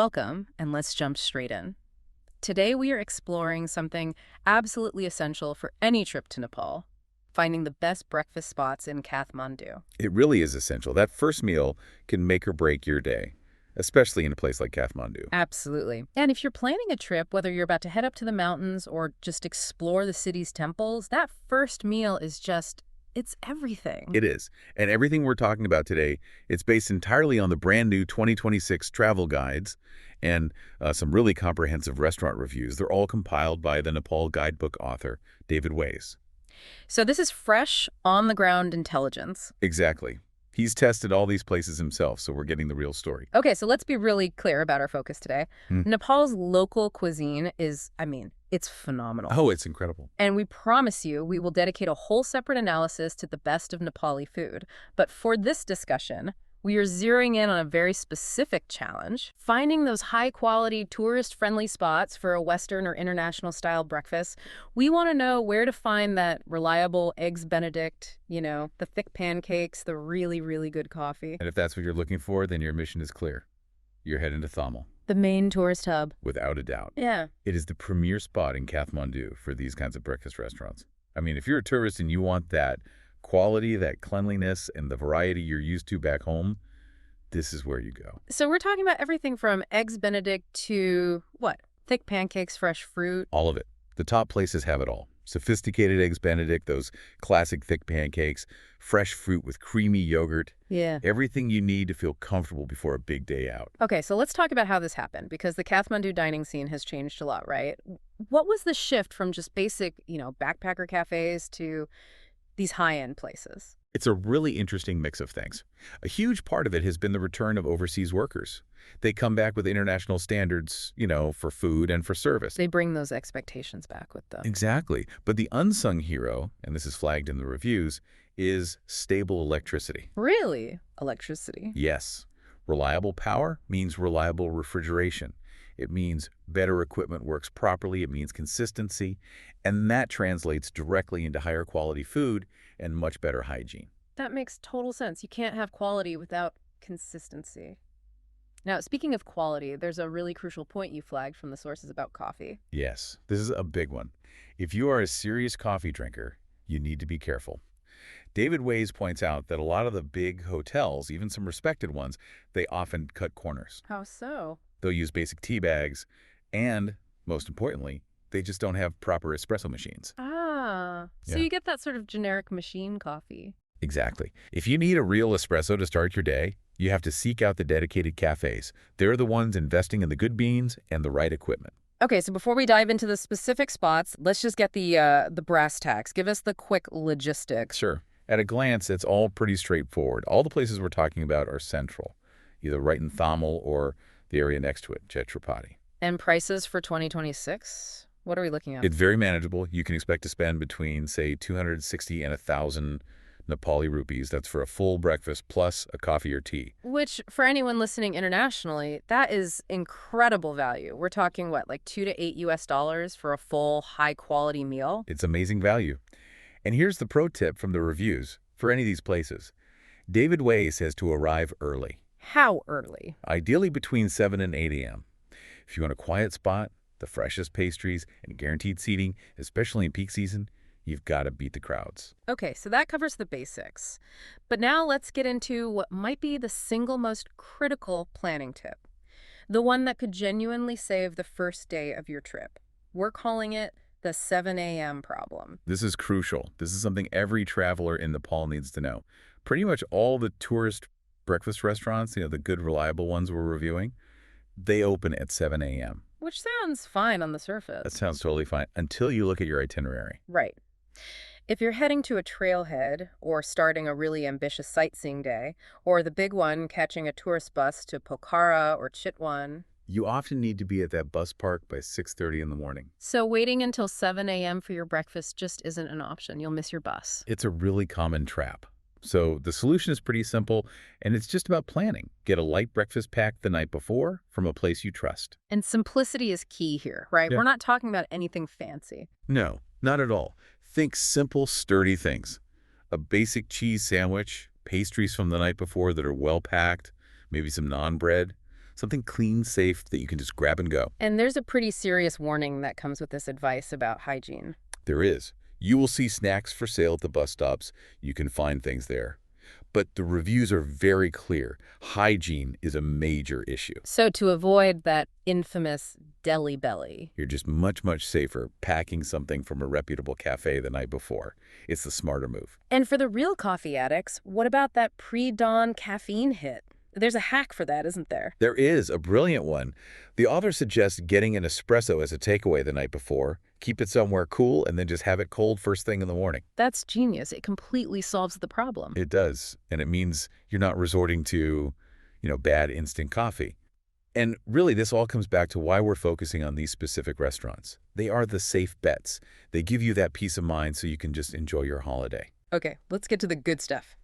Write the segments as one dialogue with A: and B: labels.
A: Welcome, and let's jump straight in. Today we are exploring something absolutely essential for any trip to Nepal, finding the best breakfast spots in Kathmandu.
B: It really is essential. That first meal can make or break your day, especially in a place like Kathmandu.
A: Absolutely. And if you're planning a trip, whether you're about to head up to the mountains or just explore the city's temples, that first meal is it's everything.
B: It is. And everything we're talking about today, it's based entirely on the brand new 2026 travel guides and some really comprehensive restaurant reviews. They're all compiled by the Nepal guidebook author, David Weiss.
A: So this is fresh, on-the-ground intelligence.
B: Exactly. He's tested all these places himself, so we're getting the real story.
A: Okay, so let's be really clear about our focus today.
B: Hmm.
A: Nepal's local cuisine is, it's phenomenal.
B: Oh, it's incredible.
A: And we promise you we will dedicate a whole separate analysis to the best of Nepali food. But for this discussion, we are zeroing in on a very specific challenge, finding those high-quality, tourist-friendly spots for a Western or international-style breakfast. We want to know where to find that reliable Eggs Benedict, the thick pancakes, the really, really good coffee.
B: And if that's what you're looking for, then your mission is clear. You're heading to Thamel.
A: The main tourist hub.
B: Without a doubt.
A: Yeah.
B: It is the premier spot in Kathmandu for these kinds of breakfast restaurants. If you're a tourist and you want that quality, that cleanliness, and the variety you're used to back home, this is where you go.
A: So we're talking about everything from Eggs Benedict to, what? Thick pancakes, fresh fruit.
B: All of it. The top places have it all. Sophisticated Eggs Benedict, those classic thick pancakes, fresh fruit with creamy yogurt.
A: Yeah.
B: Everything you need to feel comfortable before a big day out.
A: Okay, so let's talk about how this happened, because the Kathmandu dining scene has changed a lot, right? What was the shift from just basic, backpacker cafes to these high-end places?
B: It's a really interesting mix of things. A huge part of it has been the return of overseas workers. They come back with international standards, for food and for service.
A: They bring those expectations back with them.
B: Exactly. But the unsung hero, and this is flagged in the reviews, is stable electricity.
A: Really? Electricity?
B: Yes. Reliable power means reliable refrigeration. It means better equipment works properly. It means consistency. And that translates directly into higher quality food and much better hygiene.
A: That makes total sense. You can't have quality without consistency. Now, speaking of quality, there's a really crucial point you flagged from the sources about coffee.
B: Yes, this is a big one. If you are a serious coffee drinker, you need to be careful. David Weiss points out that a lot of the big hotels, even some respected ones, they often cut corners.
A: How so?
B: They'll use basic tea bags, and, most importantly, they just don't have proper espresso machines.
A: So
B: Yeah.
A: you get that sort of generic machine coffee.
B: Exactly. If you need a real espresso to start your day, you have to seek out the dedicated cafes. They're the ones investing in the good beans and the right equipment.
A: Okay, so before we dive into the specific spots, let's just get the brass tacks. Give us the quick logistics.
B: Sure. At a glance, it's all pretty straightforward. All the places we're talking about are central, either right in Thamel or the area next to it, Chhatrapati.
A: And prices for 2026? What are we looking at?
B: It's very manageable. You can expect to spend between, say, 260 and 1,000 Nepali rupees. That's for a full breakfast plus a coffee or tea.
A: Which, for anyone listening internationally, that is incredible value. We're talking, what, like $2 to $8 for a full, high-quality meal?
B: It's amazing value. And here's the pro tip from the reviews for any of these places. David Weiss says to arrive early.
A: How early?
B: Ideally between 7 and 8 a.m. If you want a quiet spot, the freshest pastries, and guaranteed seating, especially in peak season, you've got to beat the crowds.
A: Okay, so that covers the basics. But now let's get into what might be the single most critical planning tip. The one that could genuinely save the first day of your trip. We're calling it the 7 a.m. problem.
B: This is crucial. This is something every traveler in Nepal needs to know. Pretty much all the tourist breakfast restaurants, the good, reliable ones we're reviewing, they open at 7 a.m.
A: Which sounds fine on the surface.
B: That sounds totally fine until you look at your itinerary.
A: Right. If you're heading to a trailhead or starting a really ambitious sightseeing day, or the big one, catching a tourist bus to Pokhara or Chitwan,
B: You often need to be at that bus park by 6:30 in the morning.
A: so waiting until 7 a.m. for your breakfast just isn't an option. You'll miss your bus.
B: It's a really common trap. So the solution is pretty simple, and it's just about planning. Get a light breakfast pack the night before from a place you trust.
A: And simplicity is key here, right?
B: Yeah.
A: We're not talking about anything fancy.
B: No, not at all. Think simple, sturdy things. A basic cheese sandwich, pastries from the night before that are well packed, maybe some naan bread, Something clean, safe that you can just grab and go.
A: And there's a pretty serious warning that comes with this advice about hygiene.
B: There is. You will see snacks for sale at the bus stops. You can find things there. But the reviews are very clear. Hygiene is a major issue.
A: So to avoid that infamous deli belly.
B: You're just much, much safer packing something from a reputable cafe the night before. It's the smarter move.
A: And for the real coffee addicts, what about that pre-dawn caffeine hit? There's a hack for that, isn't there?
B: There is a brilliant one. The author suggests getting an espresso as a takeaway the night before, keep it somewhere cool, and then just have it cold first thing in the morning.
A: That's genius. It completely solves the problem.
B: It does, and it means you're not resorting to, bad instant coffee. And really, this all comes back to why we're focusing on these specific restaurants. They are the safe bets. They give you that peace of mind so you can just enjoy your holiday.
A: Okay, let's get to the good stuff.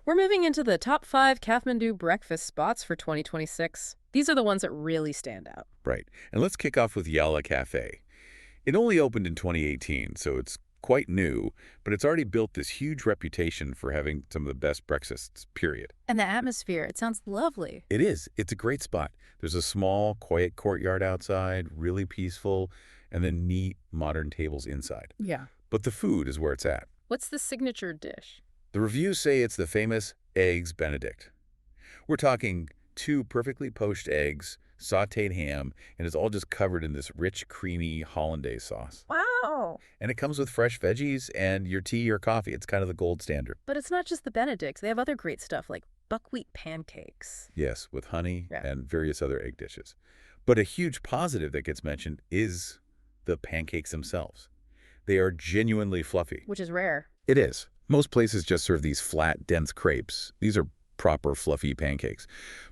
A: We're moving into the top 5 Kathmandu breakfast spots for 2026. These are the ones that really stand out.
B: Right. And let's kick off with Yala Cafe. It only opened in 2018, so it's quite new, but it's already built this huge reputation for having some of the best breakfasts, period.
A: And the atmosphere, it sounds lovely.
B: It is. It's a great spot. There's a small, quiet courtyard outside, really peaceful, and then neat, modern tables inside.
A: Yeah.
B: But the food is where it's at.
A: What's the signature dish?
B: The reviews say it's the famous Eggs Benedict. We're talking 2 perfectly poached eggs, sautéed ham, and it's all just covered in this rich, creamy hollandaise sauce.
A: Wow!
B: And it comes with fresh veggies and your tea or coffee. It's kind of the gold standard.
A: But it's not just the Benedicts. They have other great stuff like buckwheat pancakes.
B: Yes, with honey
A: Yeah.
B: and various other egg dishes. But a huge positive that gets mentioned is the pancakes themselves. They are genuinely fluffy.
A: Which is rare.
B: It is. Most places just serve these flat, dense crepes. These are proper, fluffy pancakes.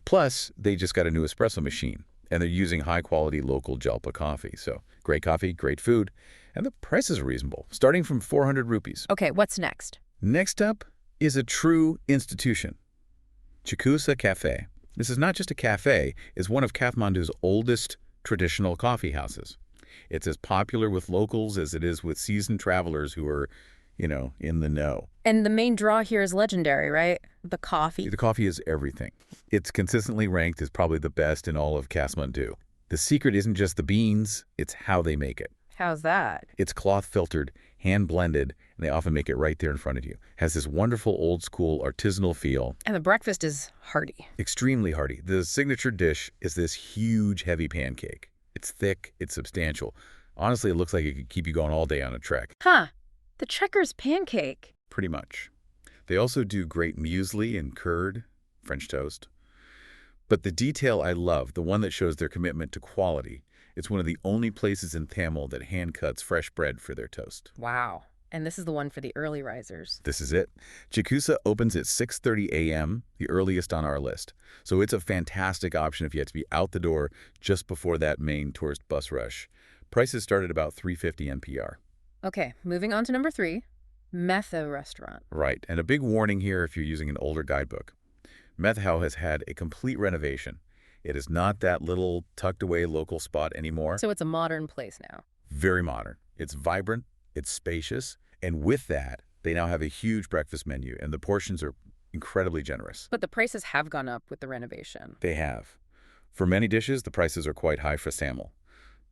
B: Plus, they just got a new espresso machine, and they're using high-quality local Jalpa coffee. So, great coffee, great food, and the prices are reasonable, starting from 400 rupees.
A: Okay, what's next?
B: Next up is a true institution, Chikusa Cafe. This is not just a cafe, it's one of Kathmandu's oldest traditional coffee houses. It's as popular with locals as it is with seasoned travelers who are in the know.
A: And the main draw here is legendary, right? The coffee.
B: The coffee is everything. It's consistently ranked as probably the best in all of Kathmandu. The secret isn't just the beans, it's how they make it.
A: How's that?
B: It's cloth filtered, hand blended, and they often make it right there in front of you. Has this wonderful old school artisanal feel.
A: And the breakfast is hearty.
B: Extremely hearty. The signature dish is this huge, heavy pancake. It's thick, it's substantial. Honestly, it looks like it could keep you going all day on a trek.
A: Huh. The Checkers pancake.
B: Pretty much. They also do great muesli and curd, French toast. But the detail I love, the one that shows their commitment to quality, it's one of the only places in Thamel that hand cuts fresh bread for their toast.
A: Wow. And this is the one for the early risers.
B: This is it. Chikusa opens at 6:30 a.m., the earliest on our list. So it's a fantastic option if you have to be out the door just before that main tourist bus rush. Prices start at about $350 NPR.
A: Okay, moving on to number 3, Metha Restaurant.
B: Right, and a big warning here if you're using an older guidebook. Methhow has had a complete renovation. It is not that little tucked-away local spot anymore.
A: So it's a modern place now.
B: Very modern. It's vibrant, it's spacious, and with that, they now have a huge breakfast menu, and the portions are incredibly generous.
A: But the prices have gone up with the renovation.
B: They have. For many dishes, the prices are quite high for Thamel.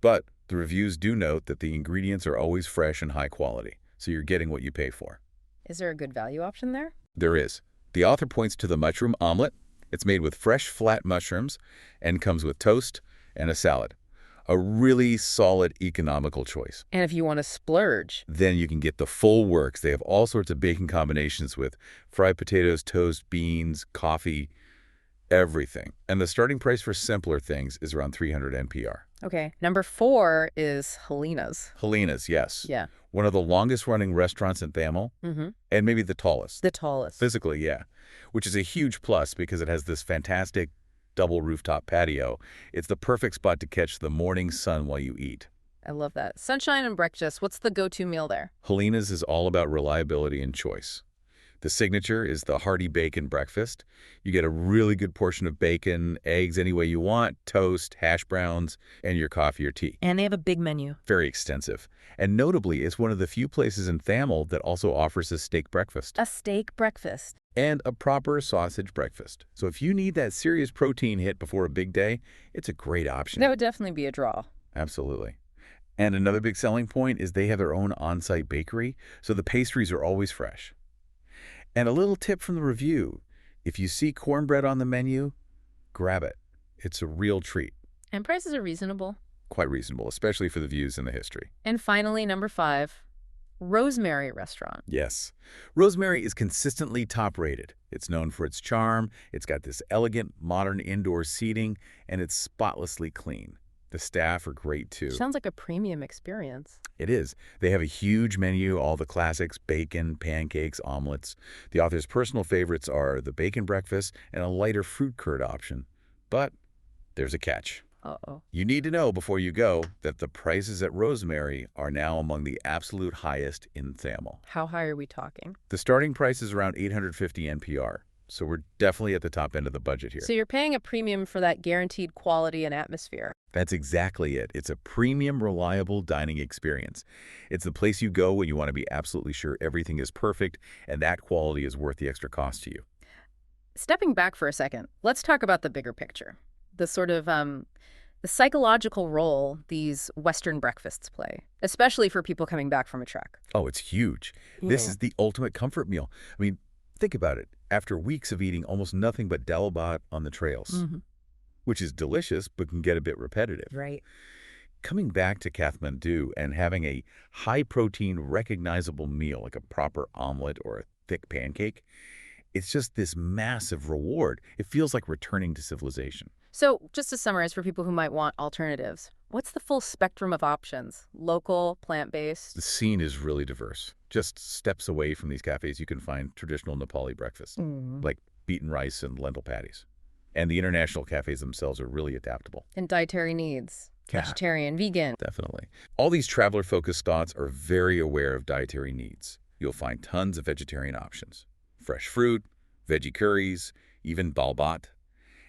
B: But the reviews do note that the ingredients are always fresh and high quality, so you're getting what you pay for.
A: Is there a good value option there?
B: There is. The author points to the mushroom omelet. It's made with fresh, flat mushrooms and comes with toast and a salad. A really solid, economical choice.
A: And if you want to splurge,
B: Then you can get the full works. They have all sorts of baking combinations with fried potatoes, toast, beans, coffee, everything. And the starting price for simpler things is around 300 NPR.
A: okay. Number 4 is Helena's.
B: Helena's, yes.
A: Yeah.
B: One of the longest-running restaurants in Thamel,
A: Mm-hmm.
B: and maybe the tallest.
A: The tallest.
B: Physically, yeah. Which is a huge plus because it has this fantastic double rooftop patio. It's the perfect spot to catch the morning sun while you eat.
A: I love that. Sunshine and breakfast. What's the go-to meal there?
B: Helena's is all about reliability and choice. The signature is the hearty bacon breakfast. You get a really good portion of bacon, eggs any way you want, toast, hash browns, and your coffee or tea.
A: And they have a big menu.
B: Very extensive. And notably, it's one of the few places in Thamel that also offers a steak breakfast.
A: A steak breakfast.
B: And a proper sausage breakfast. So if you need that serious protein hit before a big day, it's a great option.
A: That would definitely be a draw.
B: Absolutely. And another big selling point is they have their own on-site bakery, so the pastries are always fresh. And a little tip from the review, if you see cornbread on the menu, grab it. It's a real treat.
A: And prices are reasonable.
B: Quite reasonable, especially for the views and the history.
A: And finally, number 5, Rosemary Restaurant.
B: Yes. Rosemary is consistently top-rated. It's known for its charm, it's got this elegant, modern indoor seating, and it's spotlessly clean. The staff are great, too.
A: Sounds like a premium experience.
B: It is. They have a huge menu, all the classics, bacon, pancakes, omelets. The author's personal favorites are the bacon breakfast and a lighter fruit curd option. But there's a catch.
A: Uh-oh.
B: You need to know before you go that the prices at Rosemary are now among the absolute highest in Thamel.
A: How high are we talking?
B: The starting price is around 850 NPR, so we're definitely at the top end of the budget here.
A: So you're paying a premium for that guaranteed quality and atmosphere.
B: That's exactly it. It's a premium, reliable dining experience. It's the place you go when you want to be absolutely sure everything is perfect and that quality is worth the extra cost to you.
A: Stepping back for a second, let's talk about the bigger picture. The sort of the psychological role these Western breakfasts play, especially for people coming back from a trek.
B: Oh, it's huge. This is the ultimate comfort meal. I mean, think about it. After weeks of eating almost nothing but dalbat on the trails, which is delicious but can get a bit repetitive.
A: Right.
B: Coming back to Kathmandu and having a high-protein, recognizable meal like a proper omelet or a thick pancake, it's just this massive reward. It feels like returning to civilization.
A: So just to summarize for people who might want alternatives, what's the full spectrum of options? Local, plant-based?
B: The scene is really diverse. Just steps away from these cafes, you can find traditional Nepali breakfast, like beaten rice and lentil patties. And the international cafes themselves are really adaptable.
A: And dietary needs. Vegetarian, vegan.
B: Definitely. All these traveler-focused spots are very aware of dietary needs. You'll find tons of vegetarian options. Fresh fruit, veggie curries, even dalbat.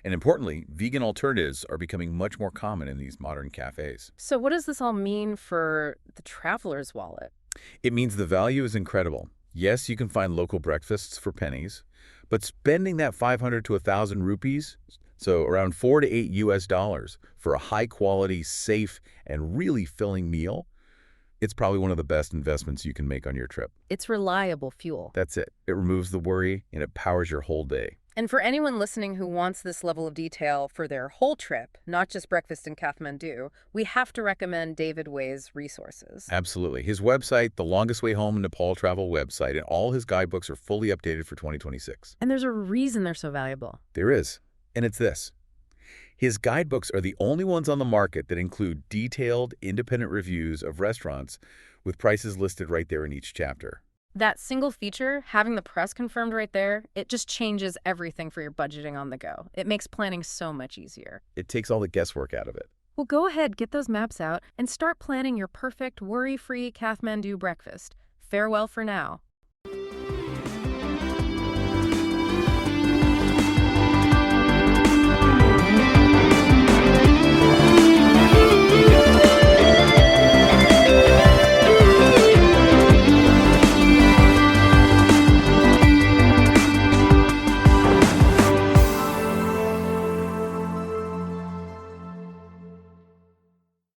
B: And importantly, vegan alternatives are becoming much more common in these modern cafes.
A: So what does this all mean for the traveler's wallet?
B: It means the value is incredible. Yes, you can find local breakfasts for pennies, but spending that 500 to 1,000 rupees, so around $4 to $8 for a high-quality, safe, and really filling meal, it's probably one of the best investments you can make on your trip.
A: It's reliable fuel.
B: That's it. It removes the worry, and it powers your whole day.
A: And for anyone listening who wants this level of detail for their whole trip, not just breakfast in Kathmandu, we have to recommend David Way's resources.
B: Absolutely. His website, The Longest Way Home Nepal Travel website, and all his guidebooks are fully updated for 2026.
A: And there's a reason they're so valuable.
B: There is, and it's this. His guidebooks are the only ones on the market that include detailed, independent reviews of restaurants with prices listed right there in each chapter.
A: That single feature, having the press confirmed right there, it just changes everything for your budgeting on the go. It makes planning so much easier.
B: It takes all the guesswork out of it.
A: Well, go ahead, get those maps out, and start planning your perfect, worry-free Kathmandu breakfast. Farewell for now.